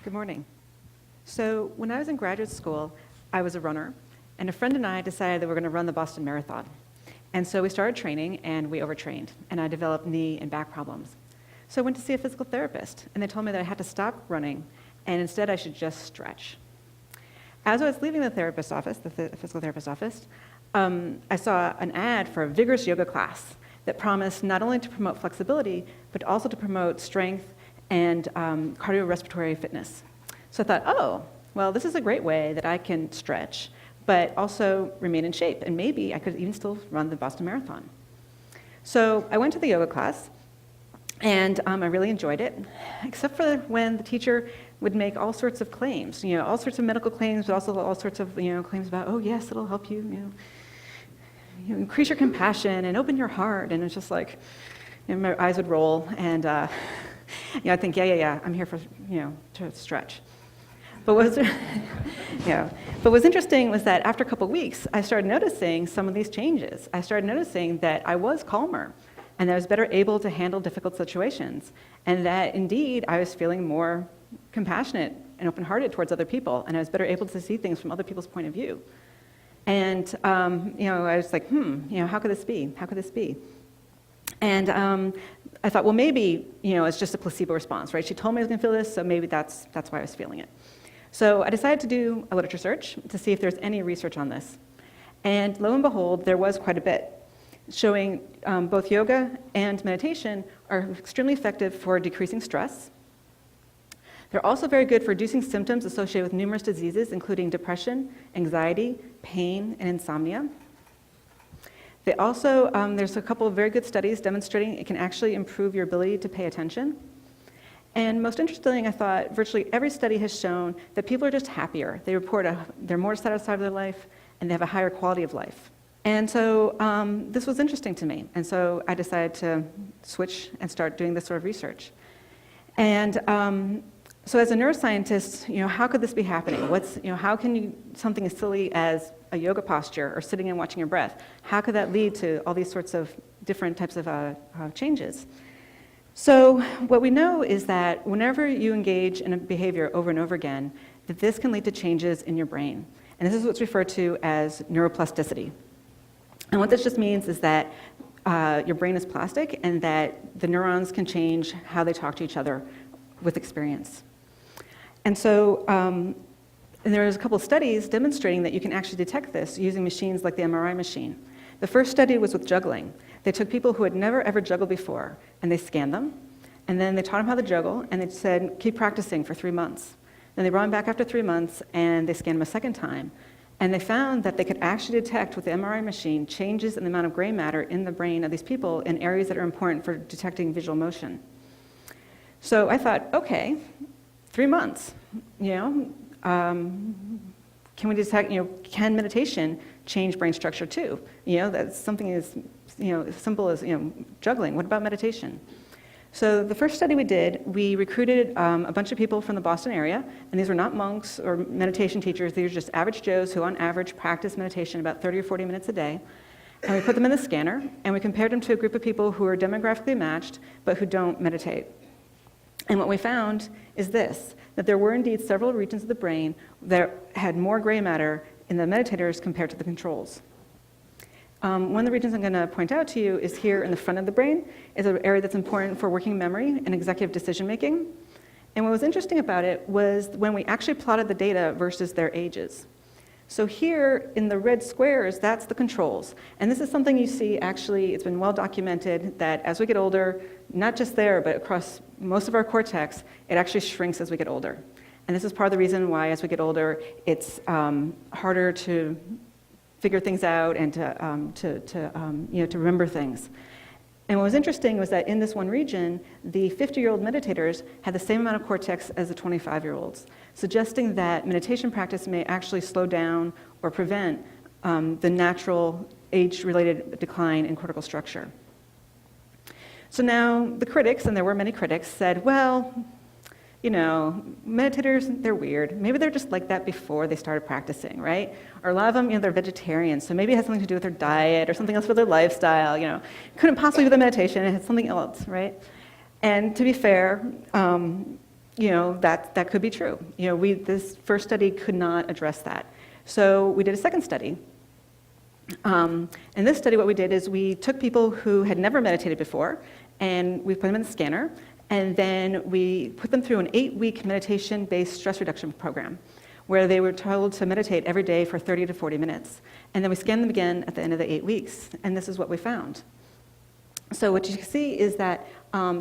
Good morning. So when I was in graduate school, I was a runner, and a friend and I decided that we were going to run the Boston Marathon. And so we started training, and we overtrained, and I developed knee and back problems. So I went to see a physical therapist, and they told me that I had to stop running, and instead I should just stretch. As I was leaving the therapist's office, the physical therapist's office, I saw an ad for a vigorous yoga class that promised not only to promote flexibility, but also to promote strength and cardiorespiratory fitness. So I thought, oh, well, this is a great way that I can stretch, but also remain in shape, and maybe I could even still run the Boston Marathon. So I went to the yoga class, and I really enjoyed it, except for when the teacher would make all sorts of claims, all sorts of medical claims, but also all sorts of claims about, oh yes, it'll help you, increase your compassion and open your heart, and it's just like, my eyes would roll, and I think, yeah, I'm here for to stretch. But what's interesting was that after a couple of weeks, I started noticing some of these changes. I started noticing that I was calmer, and that I was better able to handle difficult situations, and that indeed I was feeling more compassionate and open-hearted towards other people, and I was better able to see things from other people's point of view. And I was like, how could this be? How could this be? And I thought, well, maybe it's just a placebo response, right? She told me I was going to feel this, so maybe that's why I was feeling it. So I decided to do a literature search to see if there's any research on this. And lo and behold, there was quite a bit, showing both yoga and meditation are extremely effective for decreasing stress. They're also very good for reducing symptoms associated with numerous diseases, including depression, anxiety, pain, and insomnia. They also, there's a couple of very good studies demonstrating it can actually improve your ability to pay attention. And most interesting, I thought, virtually every study has shown that people are just happier. They report they're more satisfied with their life, and they have a higher quality of life. And so this was interesting to me. And so I decided to switch and start doing this sort of research. And so as a neuroscientist, how could this be happening? How can something as silly as a yoga posture or sitting and watching your breath, how could that lead to all these sorts of different types of changes? So what we know is that whenever you engage in a behavior over and over again, that this can lead to changes in your brain. And this is what's referred to as neuroplasticity. And what this just means is that your brain is plastic and that the neurons can change how they talk to each other with experience. And so and there's a couple of studies demonstrating that you can actually detect this using machines like the MRI machine. The first study was with juggling. They took people who had never ever juggled before, and they scanned them, and then they taught them how to juggle, and they said, keep practicing for 3 months. Then they brought them back after 3 months, and they scanned them a second time. And they found that they could actually detect with the MRI machine changes in the amount of gray matter in the brain of these people in areas that are important for detecting visual motion. So I thought, okay, 3 months, can we detect, can meditation change brain structure too? That's something as, simple as, juggling. What about meditation? So the first study we did, we recruited a bunch of people from the Boston area, and these were not monks or meditation teachers. These were just average Joes who on average practice meditation about 30 or 40 minutes a day. And we put them in the scanner, and we compared them to a group of people who are demographically matched, but who don't meditate. And what we found is this, that there were indeed several regions of the brain that had more gray matter in the meditators compared to the controls. One of the regions I'm going to point out to you is here in the front of the brain. It's an area that's important for working memory and executive decision making. And what was interesting about it was when we actually plotted the data versus their ages. So here in the red squares, that's the controls. And this is something you see actually, it's been well documented that as we get older, not just there, but across most of our cortex, it actually shrinks as we get older. And this is part of the reason why as we get older, it's harder to figure things out and to remember things. And what was interesting was that in this one region, the 50-year-old meditators had the same amount of cortex as the 25-year-olds, suggesting that meditation practice may actually slow down or prevent the natural age-related decline in cortical structure. So now the critics, and there were many critics, said, well, meditators, they're weird. Maybe they're just like that before they started practicing, right? Or a lot of them, they're vegetarians, so maybe it has something to do with their diet or something else with their lifestyle, Couldn't possibly be the meditation, it had something else, right? And to be fair, that could be true. This first study could not address that. So we did a second study. In this study, what we did is we took people who had never meditated before, and we put them in the scanner, and then we put them through an 8-week meditation-based stress reduction program, where they were told to meditate every day for 30 to 40 minutes. And then we scanned them again at the end of the 8 weeks, and this is what we found. So what you can see is that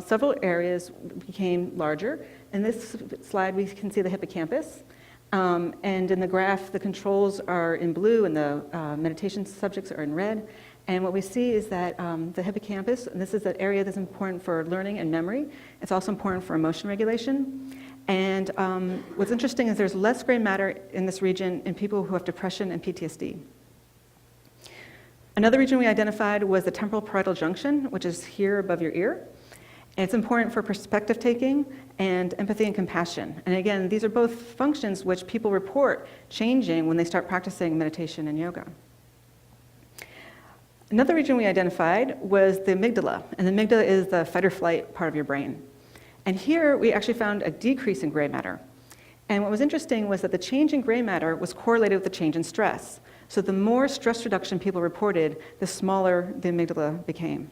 several areas became larger. In this slide, we can see the hippocampus. And in the graph, the controls are in blue and the meditation subjects are in red. And what we see is that the hippocampus, and this is an area that's important for learning and memory. It's also important for emotion regulation. And what's interesting is there's less gray matter in this region in people who have depression and PTSD. Another region we identified was the temporal parietal junction, which is here above your ear. And it's important for perspective taking and empathy and compassion. And again, these are both functions which people report changing when they start practicing meditation and yoga. Another region we identified was the amygdala. And the amygdala is the fight or flight part of your brain. And here we actually found a decrease in gray matter. And what was interesting was that the change in gray matter was correlated with the change in stress. So the more stress reduction people reported, the smaller the amygdala became.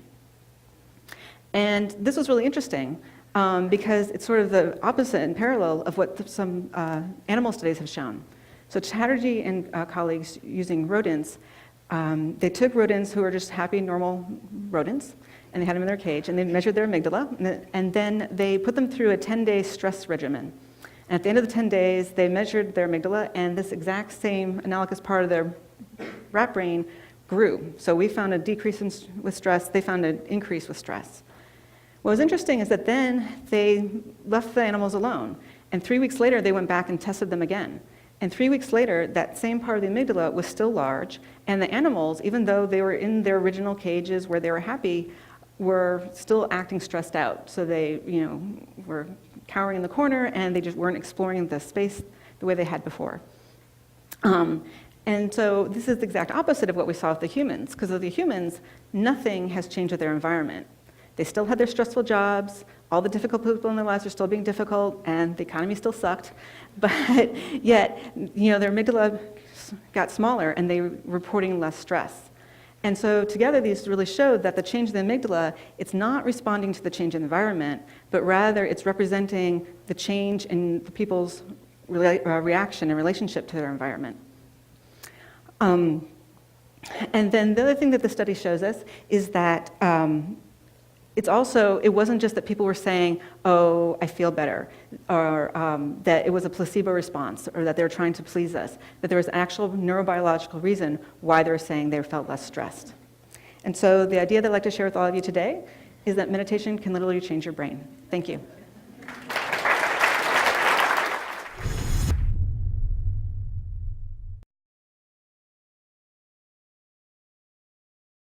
And this was really interesting because it's sort of the opposite and parallel of what some animal studies have shown. So Chatterjee and colleagues using rodents, they took rodents who were just happy, normal rodents, and they had them in their cage, and they measured their amygdala, and then they put them through a 10-day stress regimen. And at the end of the 10 days, they measured their amygdala, and this exact same analogous part of their rat brain grew. So we found a decrease with stress, they found an increase with stress. What was interesting is that then they left the animals alone, and 3 weeks later, they went back and tested them again. And 3 weeks later, that same part of the amygdala was still large, and the animals, even though they were in their original cages where they were happy, were still acting stressed out. So they, were cowering in the corner, and they just weren't exploring the space the way they had before. And so this is the exact opposite of what we saw with the humans, because with the humans, nothing has changed with their environment. They still had their stressful jobs, all the difficult people in their lives are still being difficult, and the economy still sucked, but yet, their amygdala got smaller, and they were reporting less stress. And so together, these really showed that the change in the amygdala, it's not responding to the change in the environment, but rather it's representing the change in the people's reaction and relationship to their environment. And then the other thing that the study shows us is that it wasn't just that people were saying, oh, I feel better, or that it was a placebo response, or that they were trying to please us, that there was an actual neurobiological reason why they were saying they felt less stressed. And so the idea that I'd like to share with all of you today is that meditation can literally change your brain. Thank you.